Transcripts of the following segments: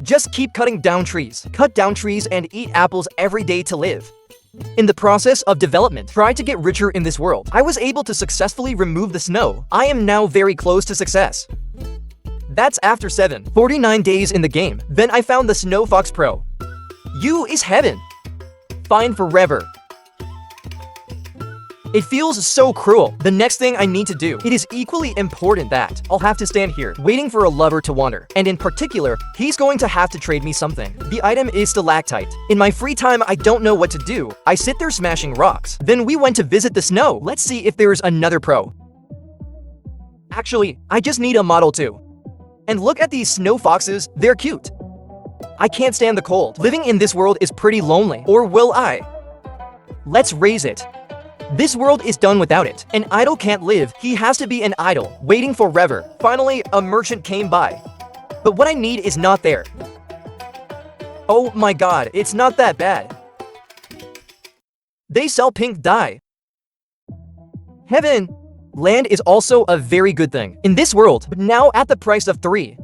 Just keep cutting down trees. Cut down trees and eat apples every day to live. In the process of development, try to get richer in this world. I was able to successfully remove the snow. I am now very close to success. That's after 49 days in the game. Then I found the Snow Fox Pro. You is heaven. Fine forever. It feels so cruel. The next thing I need to do, it is equally important that I'll have to stand here, waiting for a lover to wander. And in particular, he's going to have to trade me something. The item is stalactite. In my free time, I don't know what to do. I sit there smashing rocks. Then we went to visit the snow. Let's see if there's another pro. Actually, I just need a model too. And look at these snow foxes, they're cute. I can't stand the cold. Living in this world is pretty lonely. Or will I? Let's raise it. This world is done without it. An idol can't live. He has to be an idol, waiting forever. Finally, a merchant came by. But what I need is not there. Oh my god, it's not that bad. They sell pink dye. Heaven! Land is also a very good thing in this world, but now at the price of 3.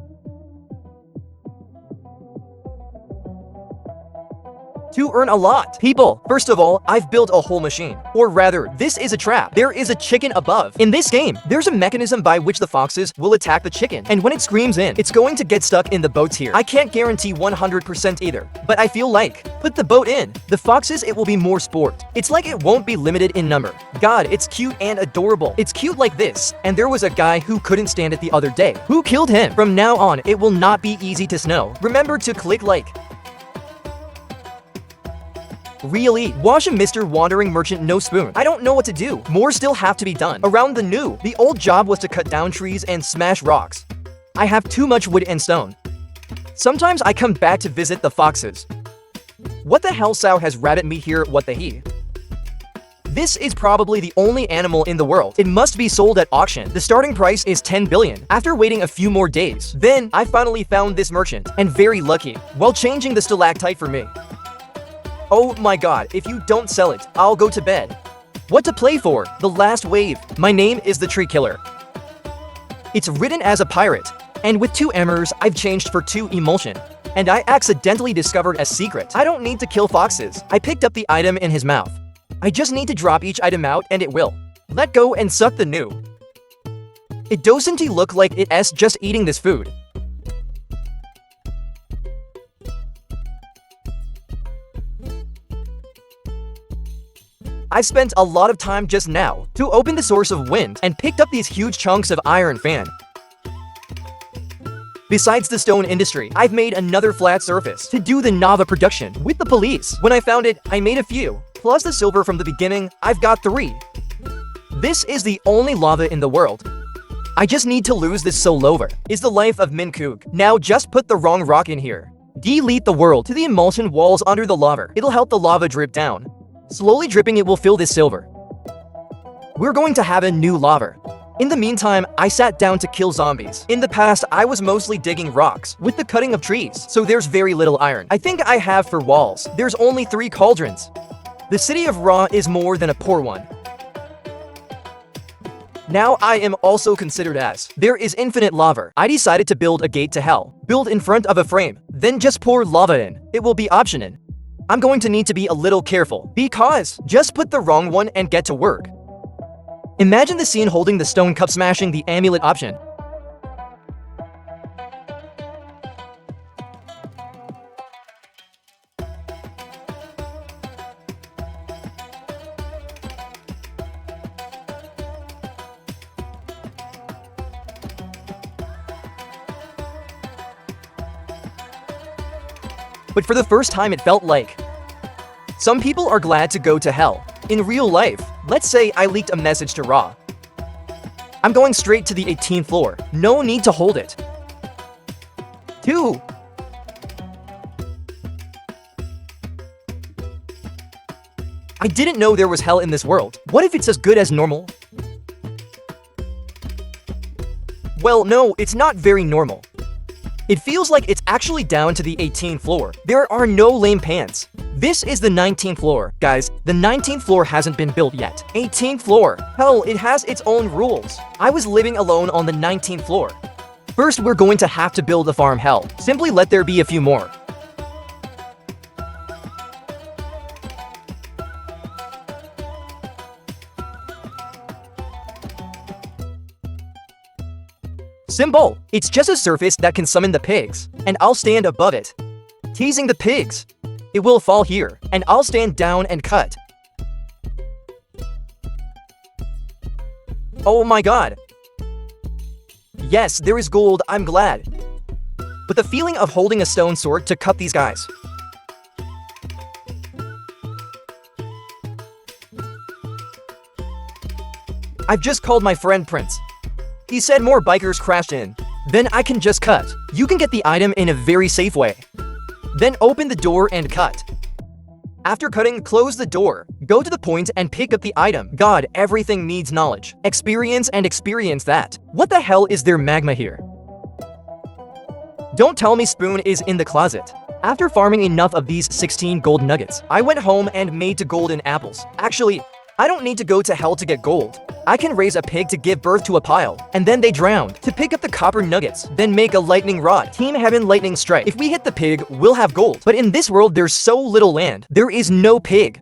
To earn a lot. People, first of all, I've built a whole machine. Or rather, this is a trap. There is a chicken above. In this game, there's a mechanism by which the foxes will attack the chicken. And when it screams in, it's going to get stuck in the boats here. I can't guarantee 100% either, but I feel like, put the boat in. The foxes, it will be more sport. It's like it won't be limited in number. God, it's cute and adorable. It's cute like this. And there was a guy who couldn't stand it the other day. Who killed him? From now on, it will not be easy to snow. Remember to click like. Really? Wash a Mr. Wandering Merchant no spoon. I don't know what to do. More still have to be done. Around the new. The old job was to cut down trees and smash rocks. I have too much wood and stone. Sometimes I come back to visit the foxes. What the hell, sow has rabbit meat here? What the he? This is probably the only animal in the world. It must be sold at auction. The starting price is 10 billion. After waiting a few more days, then I finally found this merchant, and very lucky, while changing the stalactite for me. Oh my god, if you don't sell it, I'll go to bed. What to play for? The last wave. My name is the Tree Killer. It's written as a pirate, and with 2 emmers, I've changed for 2 emulsion. And I accidentally discovered a secret. I don't need to kill foxes. I picked up the item in his mouth. I just need to drop each item out and it will. Let go and suck the new. It doesn't look like it's just eating this food. I've spent a lot of time just now to open the source of wind and picked up these huge chunks of iron fan. Besides the stone industry, I've made another flat surface to do the Nava production with the police. When I found it, I made a few. Plus the silver from the beginning, I've got 3. This is the only lava in the world. I just need to lose this soul over. Is the life of Min Koog. Now just put the wrong rock in here. Delete the world to the emulsion walls under the lava. It'll help the lava drip down. Slowly dripping it will fill this silver. We're going to have a new lava. In the meantime, I sat down to kill zombies. In the past, I was mostly digging rocks with the cutting of trees, so there's very little iron. I think I have for walls. There's only 3 cauldrons. The city of Ra is more than a poor one. Now I am also considered as. There is infinite lava. I decided to build a gate to hell. Build in front of a frame, then just pour lava in. It will be optional. I'm going to need to be a little careful, because just put the wrong one and get to work. Imagine the scene holding the stone cup smashing the amulet option. But for the first time it felt like some people are glad to go to hell. In real life, let's say I leaked a message to Ra. I'm going straight to the 18th floor. No need to hold it. 2. I didn't know there was hell in this world. What if it's as good as normal? Well, no, it's not very normal. It feels like it's actually down to the 18th floor. There are no lame pants. This is the 19th floor. Guys, the 19th floor hasn't been built yet. 18th floor. Hell, it has its own rules. I was living alone on the 19th floor. First, we're going to have to build a farm. Hell, simply let there be a few more. Symbol. It's just a surface that can summon the pigs, and I'll stand above it, teasing the pigs. It will fall here, and I'll stand down and cut. Oh my god. Yes, there is gold, I'm glad. But the feeling of holding a stone sword to cut these guys. I've just called my friend Prince. He said more bikers crashed in. Then I can just cut. You can get the item in a very safe way. Then open the door and cut. After cutting, close the door. Go to the point and pick up the item. God, everything needs knowledge, experience, and experience that. What the hell is there magma here? Don't tell me Spoon is in the closet. After farming enough of these 16 gold nuggets, I went home and made to golden apples. Actually, I don't need to go to hell to get gold. I can raise a pig to give birth to a pile, and then they drowned. To pick up the copper nuggets, then make a lightning rod. Team Heaven lightning strike. If we hit the pig, we'll have gold. But in this world, there's so little land. There is no pig.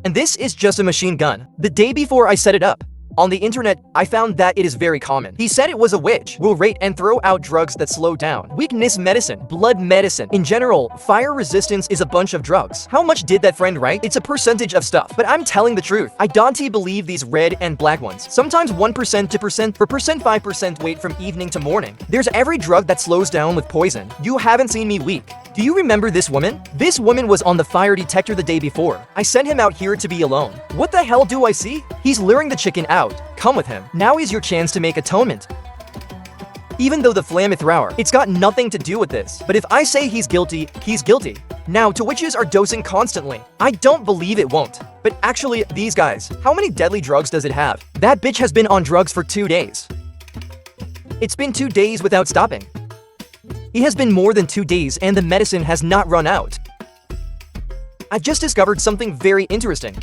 And this is just a machine gun. The day before I set it up, on the internet, I found that it is very common. He said it was a witch. Will rate and throw out drugs that slow down. Weakness medicine, blood medicine. In general, fire resistance is a bunch of drugs. How much did that friend write? It's a percentage of stuff. But I'm telling the truth. I don't believe these red and black ones. Sometimes 1% to percent per percent 5% weight from evening to morning. There's every drug that slows down with poison. You haven't seen me weak. Do you remember this woman? This woman was on the fire detector the day before. I sent him out here to be alone. What the hell do I see? He's luring the chicken out. Come with him. Now is your chance to make atonement. Even though the flamethrower, it's got nothing to do with this. But if I say he's guilty, he's guilty. Now, to witches are dosing constantly. I don't believe it won't. But actually, these guys, how many deadly drugs does it have? That bitch has been on drugs for 2 days. It's been 2 days without stopping. It has been more than 2 days and the medicine has not run out. I just discovered something very interesting.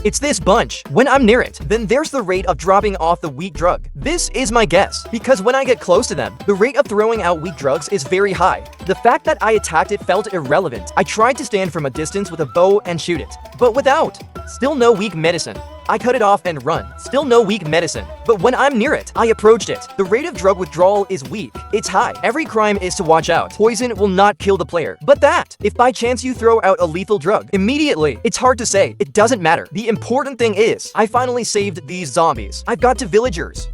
It's this bunch. When I'm near it, then there's the rate of dropping off the weak drug. This is my guess, because when I get close to them, the rate of throwing out weak drugs is very high. The fact that I attacked it felt irrelevant. I tried to stand from a distance with a bow and shoot it, but without. Still no weak medicine. I cut it off and run. Still no weak medicine. But when I'm near it, I approached it. The rate of drug withdrawal is weak. It's high. Every crime is to watch out. Poison will not kill the player. But that, if by chance you throw out a lethal drug, immediately, it's hard to say. It doesn't matter. The important thing is, I finally saved these zombies. I've got to villagers.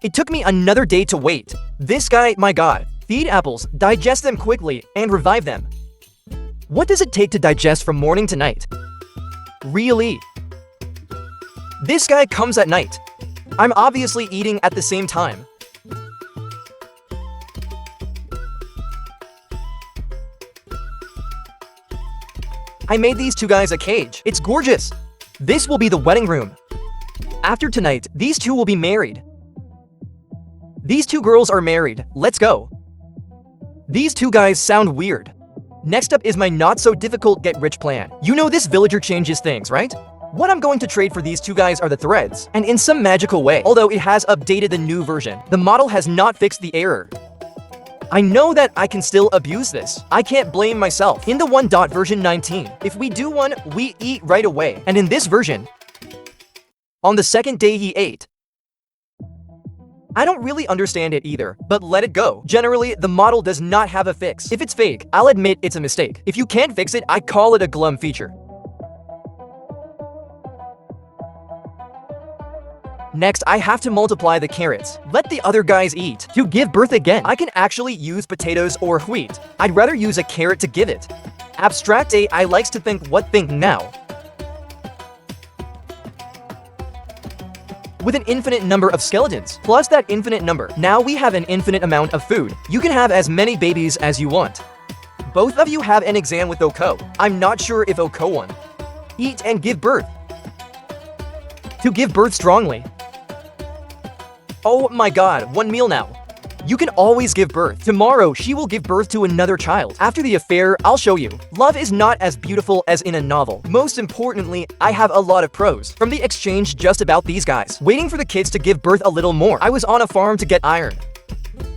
It took me another day to wait. This guy, my god. Feed apples, digest them quickly, and revive them. What does it take to digest from morning to night? Really? This guy comes at night. I'm obviously eating at the same time. I made these two guys a cage. It's gorgeous. This will be the wedding room. After tonight, these two will be married. These two girls are married. Let's go. These two guys sound weird. Next up is my not-so-difficult get-rich plan. You know this villager changes things, right? What I'm going to trade for these two guys are the threads, and in some magical way, although it has updated the new version, the model has not fixed the error. I know that I can still abuse this. I can't blame myself. In the 1. Version 19, if we do one, we eat right away. And in this version, on the second day he ate. I don't really understand it either, but let it go. Generally, the model does not have a fix. If it's fake, I'll admit it's a mistake. If you can't fix it, I call it a glum feature. Next, I have to multiply the carrots. Let the other guys eat. To give birth again, I can actually use potatoes or wheat. I'd rather use a carrot to give it. Abstract AI likes to think what think now. With an infinite number of skeletons, plus that infinite number, now we have an infinite amount of food. You can have as many babies as you want. Both of you have an exam with Oko. I'm not sure if Oko won. Eat and give birth. To give birth strongly. Oh my god, 1 meal now. You can always give birth. Tomorrow, she will give birth to another child. After the affair, I'll show you. Love is not as beautiful as in a novel. Most importantly, I have a lot of pros. From the exchange just about these guys. Waiting for the kids to give birth a little more. I was on a farm to get iron.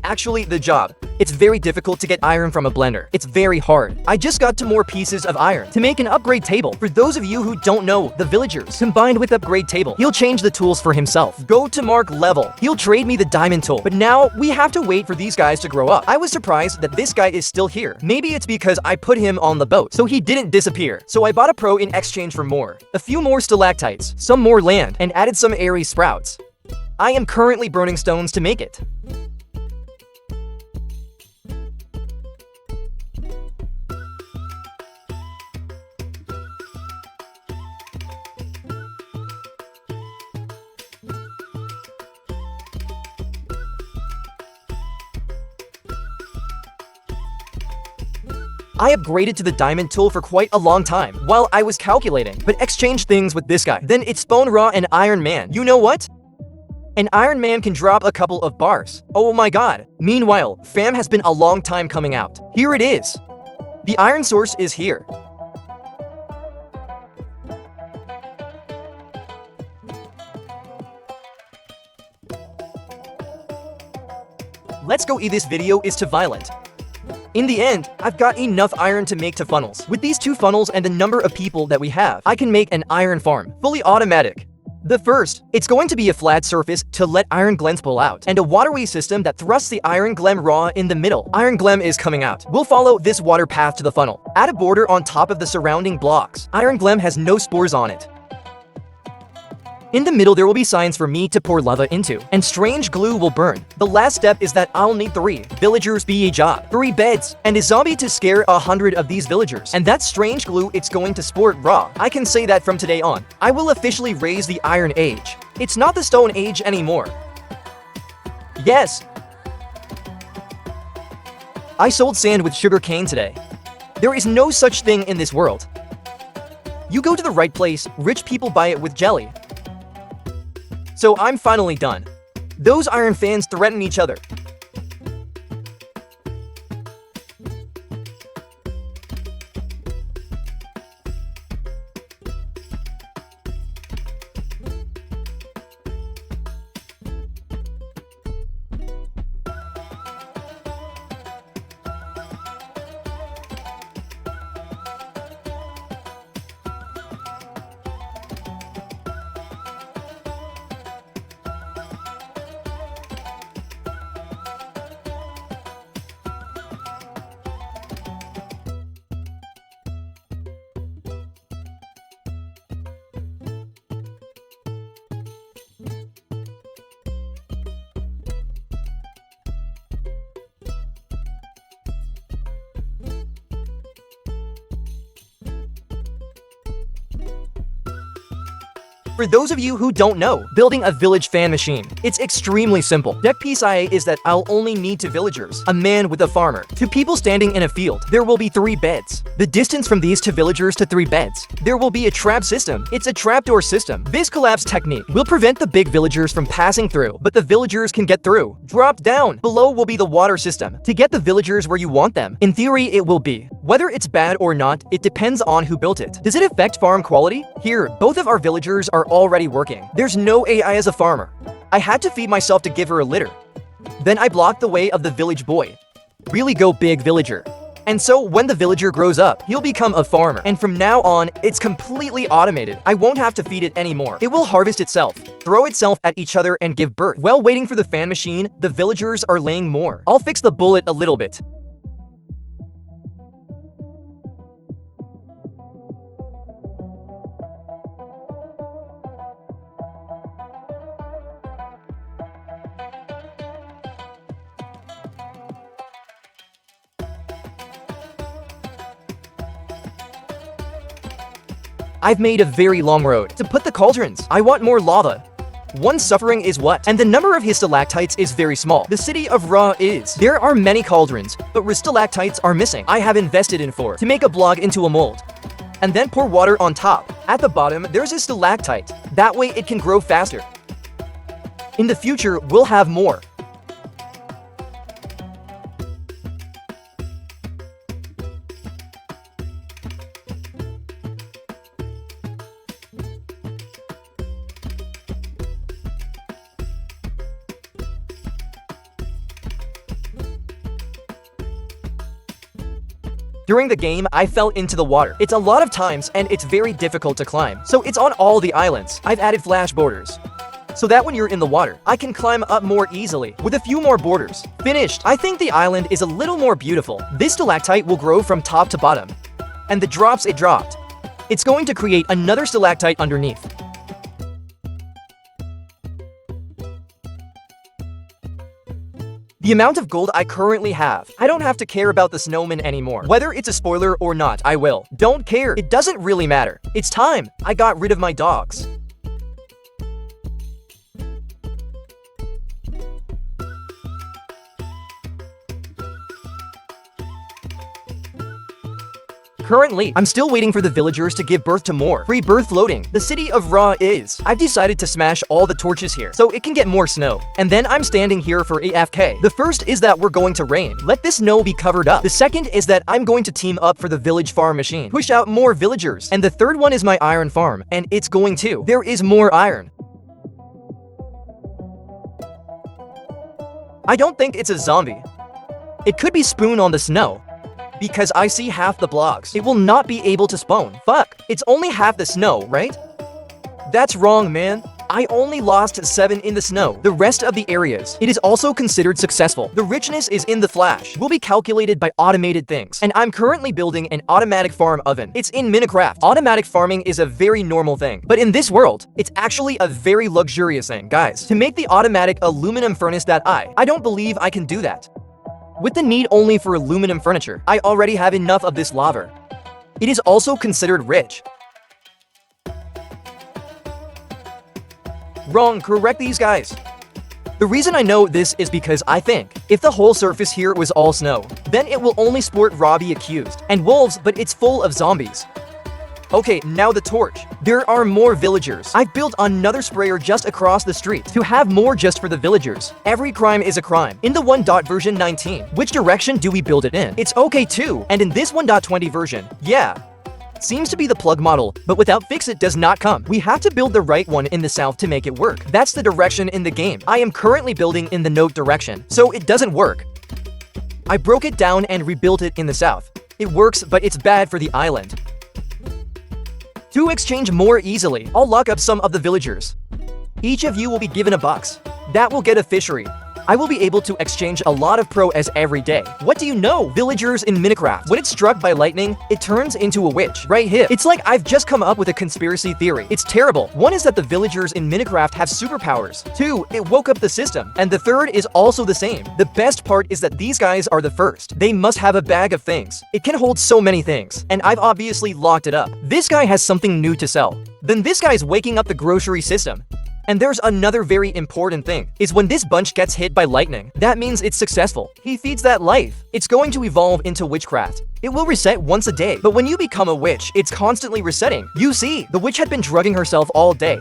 actually the job. It's very difficult to get iron from a blender. It's very hard. I just got 2 more pieces of iron to make an upgrade table. For those of you who don't know, the villagers combined with upgrade table, he'll change the tools for himself. Go to mark level. He'll trade me the diamond tool. But now we have to wait for these guys to grow up. I was surprised that this guy is still here. Maybe it's because I put him on the boat, so he didn't disappear. So I bought a pro in exchange for more. A few more stalactites, some more land, and added some airy sprouts. I am currently burning stones to make it. I upgraded to the diamond tool for quite a long time while I was calculating, but exchanged things with this guy. Then it spawned raw an Iron Man. You know what? An Iron Man can drop a couple of bars. Oh my god. Meanwhile, fam has been a long time coming out. Here it is. The iron source is here. Let's go. This video is too violent. In the end, I've got enough iron to make 2 funnels. With these 2 funnels and the number of people that we have, I can make an iron farm, fully automatic. The first, it's going to be a flat surface to let iron glems pull out, and a waterway system that thrusts the iron gem raw in the middle. Iron gem is coming out. We'll follow this water path to the funnel. Add a border on top of the surrounding blocks. Iron gem has no spores on it. In the middle, there will be signs for me to pour lava into, and strange glue will burn. The last step is that I'll need 3 villagers be a job, 3 beds, and a zombie to scare 100 of these villagers. And that strange glue, it's going to sport raw. I can say that from today on. I will officially raise the Iron Age. It's not the Stone Age anymore. Yes! I sold sand with sugar cane today. There is no such thing in this world. You go to the right place, rich people buy it with jelly. So I'm finally done. Those iron fans threaten each other. For those of you who don't know, building a village fan machine, it's extremely simple. Deck piece IA is that I'll only need 2 villagers, a man with a farmer, 2 people standing in a field. There will be 3 beds. The distance from these 2 villagers to 3 beds. There will be a trap system. It's a trapdoor system. This collapse technique will prevent the big villagers from passing through, but the villagers can get through. Drop down. Below will be the water system to get the villagers where you want them. In theory, it will be. Whether it's bad or not, it depends on who built it. Does it affect farm quality? Here, both of our villagers are already working. There's no AI as a farmer. I had to feed myself to give her a litter. Then I blocked the way of the village boy. Really go big villager. And so when the villager grows up, he'll become a farmer. And from now on, it's completely automated. I won't have to feed it anymore. It will harvest itself, throw itself at each other, and give birth. While waiting for the fan machine, the villagers are laying more. I'll fix the bullet a little bit. I've made a very long road to put the cauldrons. I want more lava. One suffering is what? And the number of his stalactites is very small. The city of Ra is. There are many cauldrons, but stalactites are missing. I have invested in 4 to make a block into a mold. And then pour water on top. At the bottom, there's a stalactite. That way it can grow faster. In the future, we'll have more. During the game, I fell into the water. It's a lot of times and it's very difficult to climb. So it's on all the islands. I've added flash borders, so that when you're in the water, I can climb up more easily with a few more borders. Finished. I think the island is a little more beautiful. This stalactite will grow from top to bottom, and the drops it dropped, it's going to create another stalactite underneath. The amount of gold I currently have, I don't have to care about the snowman anymore. Whether it's a spoiler or not, I will. Don't care. It doesn't really matter. It's time. I got rid of my dogs. Currently, I'm still waiting for the villagers to give birth to more. Free birth floating. The city of Ra is. I've decided to smash all the torches here, so it can get more snow. And then I'm standing here for AFK. The first is that we're going to rain. Let this snow be covered up. The second is that I'm going to team up for the village farm machine. Push out more villagers. And the third one is my iron farm. And it's going to. There is more iron. I don't think it's a zombie. It could be Spoon on the snow, because I see half the blocks. It will not be able to spawn. Fuck, it's only half the snow, right? That's wrong, man. I only lost 7 in the snow. The rest of the areas, it is also considered successful. The richness is in the flash. Will be calculated by automated things. And I'm currently building an automatic farm oven. It's in Minecraft. Automatic farming is a very normal thing. But in this world, it's actually a very luxurious thing. Guys, to make the automatic aluminum furnace that I don't believe I can do that. With the need only for aluminum furniture, I already have enough of this lava. It is also considered rich. Wrong, correct these guys. The reason I know this is because I think if the whole surface here was all snow, then it will only sport Robbie accused and wolves, but it's full of zombies. Okay, now the torch. There are more villagers. I've built another sprayer just across the street to have more just for the villagers. Every crime is a crime. In the 1.0 version 19, which direction do we build it in? It's okay too. And in this 1.20 version, yeah, seems to be the plug model, but without fix it does not come. We have to build the right one in the south to make it work. That's the direction in the game. I am currently building in the note direction, so it doesn't work. I broke it down and rebuilt it in the south. It works, but it's bad for the island. To exchange more easily, I'll lock up some of the villagers. Each of you will be given a box. That will get a fishery. I will be able to exchange a lot of pros every day. What do you know? Villagers in Minecraft, when it's struck by lightning, it turns into a witch. Right here. It's like I've just come up with a conspiracy theory. It's terrible. One is that the villagers in Minecraft have superpowers. 2, it woke up the system. And the third is also the same. The best part is that these guys are the first. They must have a bag of things. It can hold so many things. And I've obviously locked it up. This guy has something new to sell. Then this guy's waking up the grocery system. And there's another very important thing, is when this bunch gets hit by lightning, that means it's successful. He feeds that life. It's going to evolve into witchcraft. It will reset once a day, but when you become a witch, it's constantly resetting. You see, the witch had been drugging herself all day.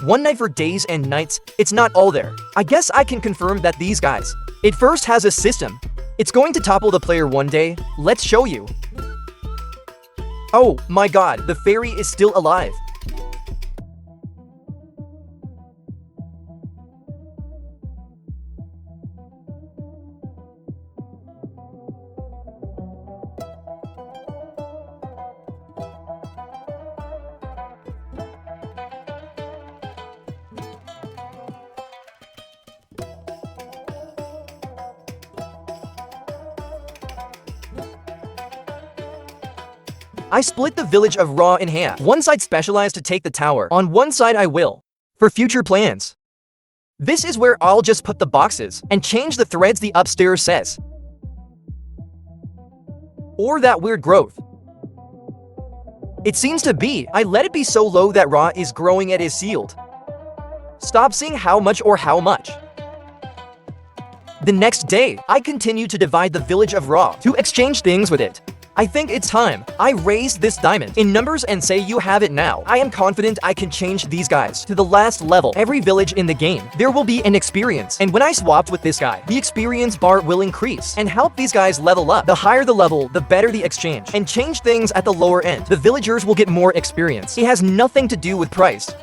One night for days and nights, it's not all there. I guess I can confirm that these guys, it first has a system. It's going to topple the player one day. Let's show you. Oh my god, the fairy is still alive. I split the village of Ra in half. One side specialized to take the tower. On one side I will. For future plans. This is where I'll just put the boxes and change the threads the upstairs says. Or that weird growth. It seems to be. I let it be so low that Ra is growing it is sealed. Stop seeing how much or how much. The next day, I continue to divide the village of Ra to exchange things with it. I think it's time. I raised this diamond in numbers and say you have it now. I am confident I can change these guys to the last level. Every village in the game, there will be an experience. And when I swapped with this guy, the experience bar will increase and help these guys level up. The higher the level, the better the exchange. And change things at the lower end. The villagers will get more experience. It has nothing to do with price.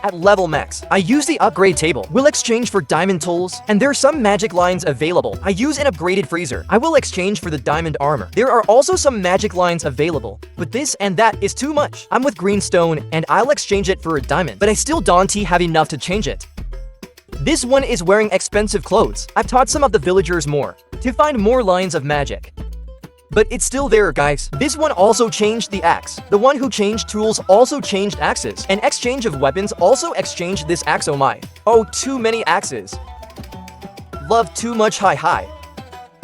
At level max, I use the upgrade table. Will exchange for diamond tools, and there are some magic lines available. I use an upgraded freezer. I will exchange for the diamond armor. There are also some magic lines available, but this and that is too much. I'm with green stone, and I'll exchange it for a diamond, but I still don't have enough to change it. This one is wearing expensive clothes. I've taught some of the villagers more to find more lines of magic. But it's still there, guys. This one also changed the axe. The one who changed tools also changed axes. An exchange of weapons also exchanged this axe. Oh my. Oh, too many axes. Love too much hi.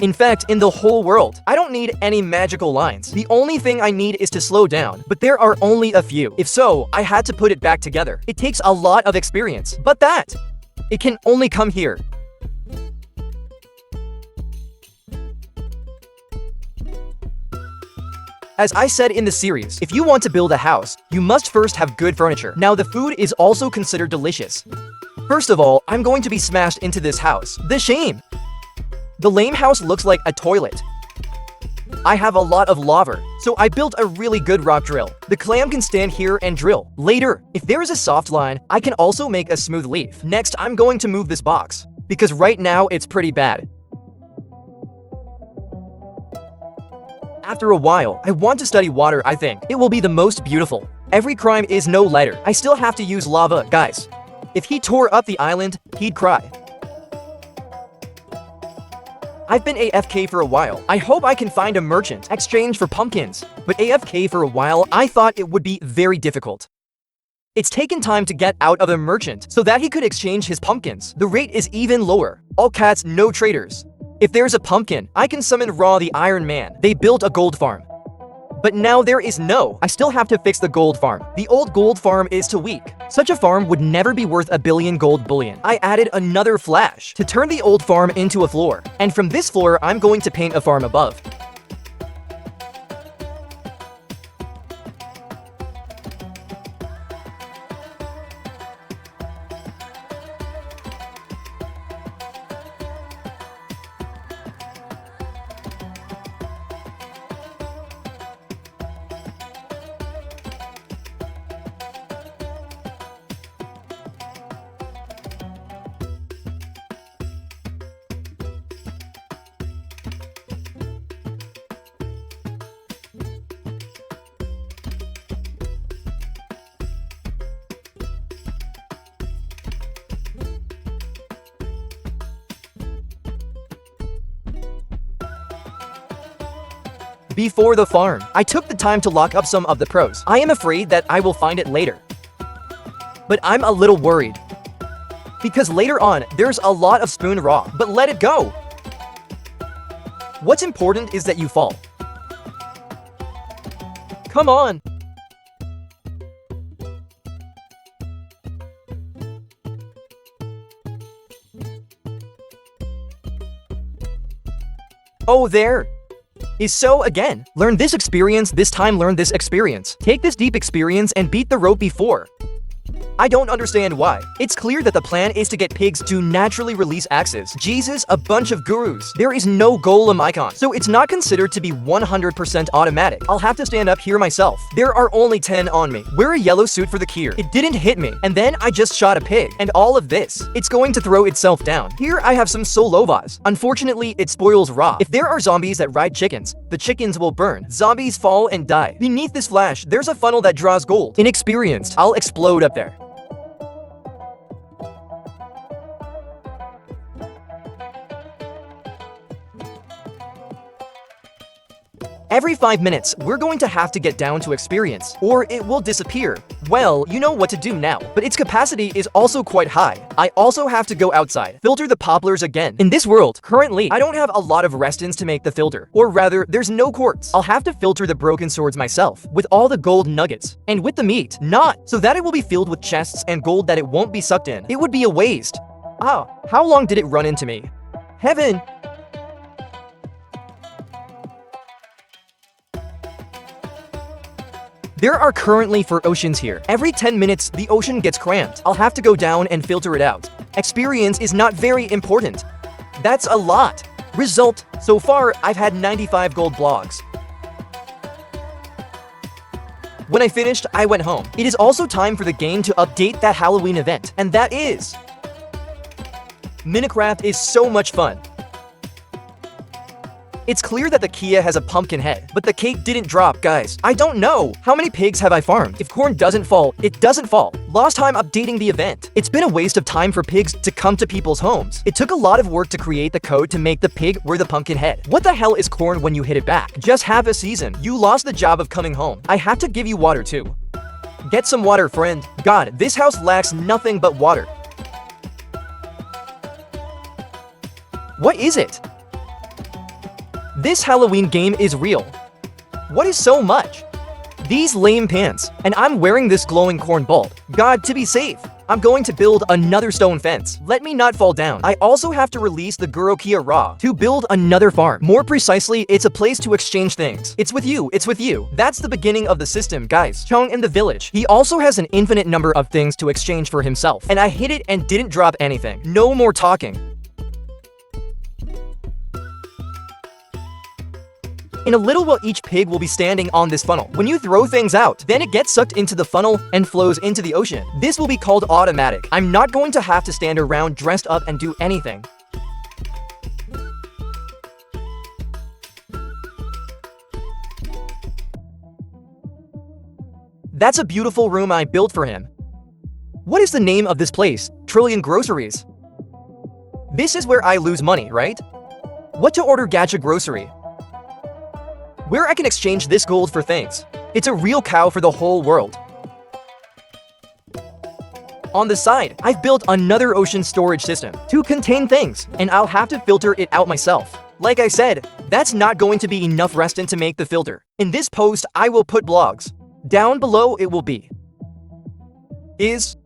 In fact, in the whole world, I don't need any magical lines. The only thing I need is to slow down, but there are only a few. If so, I had to put it back together. It takes a lot of experience, but it can only come here. As I said in the series, if you want to build a house, you must first have good furniture. Now, the food is also considered delicious. First of all, I'm going to be smashed into this house. The shame! The lame house looks like a toilet. I have a lot of lava, so I built a really good rock drill. The clam can stand here and drill. Later, if there is a soft line, I can also make a smooth leaf. Next, I'm going to move this box, because right now it's pretty bad. After a while, I want to study water. I think it will be the most beautiful. Every crime is no lighter. I still have to use lava, guys. If he tore up the island, he'd cry. I've been AFK for a while. I hope I can find a merchant, exchange for pumpkins. But AFK for a while, I thought it would be very difficult. It's taken time to get out of a merchant so that he could exchange his pumpkins. The rate is even lower. All cats, no traders. If there's a pumpkin, I can summon Ra the Iron Man. They built a gold farm. But now there is no. I still have to fix the gold farm. The old gold farm is too weak. Such a farm would never be worth 1 billion gold bullion. I added another flash to turn the old farm into a floor. And from this floor, I'm going to paint a farm above. Before the farm, I took the time to lock up some of the pros. I am afraid that I will find it later. But I'm a little worried. Because later on, there's a lot of spoon raw, but let it go. What's important is that you fall. Come on. Oh, there is so again. Learn this experience, this time learn this experience. Take this deep experience and beat the rope before. I don't understand why. It's clear that the plan is to get pigs to naturally release axes. Jesus, a bunch of gurus. There is no golem icon, so it's not considered to be 100% automatic. I'll have to stand up here myself. There are only 10 on me. Wear a yellow suit for the cure. It didn't hit me, and then I just shot a pig. And all of this, it's going to throw itself down. Here I have some solovas. Unfortunately, it spoils raw. If there are zombies that ride chickens, the chickens will burn. Zombies fall and die. Beneath this flash, there's a funnel that draws gold. Inexperienced, I'll explode up there. Every 5 minutes, we're going to have to get down to experience, or it will disappear. Well, you know what to do now, but its capacity is also quite high. I also have to go outside, filter the poplars again. In this world, currently, I don't have a lot of restons to make the filter, or rather, there's no quartz. I'll have to filter the broken swords myself, with all the gold nuggets, and with the meat, not, so that it will be filled with chests and gold that it won't be sucked in. It would be a waste. Ah, how long did it run into me? Heaven! There are currently 4 oceans here. Every 10 minutes, the ocean gets cramped. I'll have to go down and filter it out. Experience is not very important. That's a lot. Result, so far, I've had 95 gold blocks. When I finished, I went home. It is also time for the game to update that Halloween event, and that is... Minecraft is so much fun. It's clear that the Kia has a pumpkin head, but the cake didn't drop, guys. I don't know. How many pigs have I farmed? If corn doesn't fall, it doesn't fall. Lost time updating the event. It's been a waste of time for pigs to come to people's homes. It took a lot of work to create the code to make the pig wear the pumpkin head. What the hell is corn when you hit it back? Just have a season. You lost the job of coming home. I have to give you water too. Get some water, friend. God, this house lacks nothing but water. What is it? This Halloween game is real. What is so much? These lame pants, and I'm wearing this glowing corn bulb. God, to be safe, I'm going to build another stone fence. Let me not fall down. I also have to release the Guru Kia Raw to build another farm. More precisely, it's a place to exchange things. It's with you. It's with you. That's the beginning of the system, guys. Chong in the village. He also has an infinite number of things to exchange for himself. And I hit it and didn't drop anything. No more talking. In a little while, each pig will be standing on this funnel. When you throw things out, then it gets sucked into the funnel and flows into the ocean. This will be called automatic. I'm not going to have to stand around dressed up and do anything. That's a beautiful room I built for him. What is the name of this place? Trillion Groceries. This is where I lose money, right? What to order? Gacha grocery. Where I can exchange this gold for things. It's a real cow for the whole world. On the side, I've built another ocean storage system to contain things, and I'll have to filter it out myself. Like I said, that's not going to be enough resin to make the filter. In this post, I will put blogs. Down below it will be is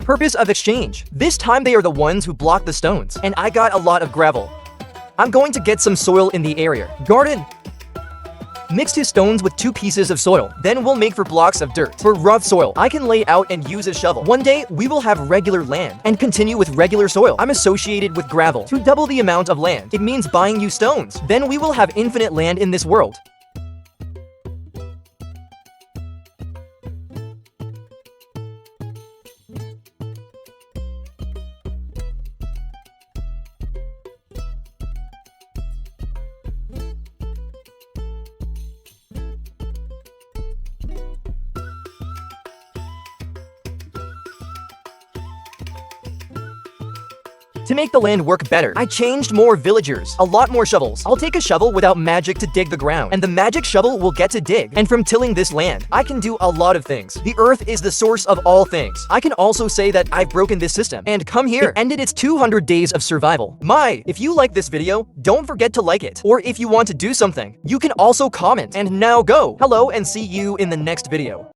purpose of exchange. This time they are the ones who block the stones, and I got a lot of gravel. I'm going to get some soil in the area. Garden. Mix 2 stones with 2 pieces of soil. Then we'll make 4 blocks of dirt. For rough soil, I can lay out and use a shovel. One day, we will have regular land and continue with regular soil. I'm associated with gravel. To double the amount of land, it means buying you stones. Then we will have infinite land in this world. To make the land work better, I changed more villagers, a lot more shovels. I'll take a shovel without magic to dig the ground, and the magic shovel will get to dig. And from tilling this land, I can do a lot of things. The earth is the source of all things. I can also say that I've broken this system, and come here, it ended its 200 days of survival. If you like this video, don't forget to like it. Or if you want to do something, you can also comment. And now go. Hello and see you in the next video.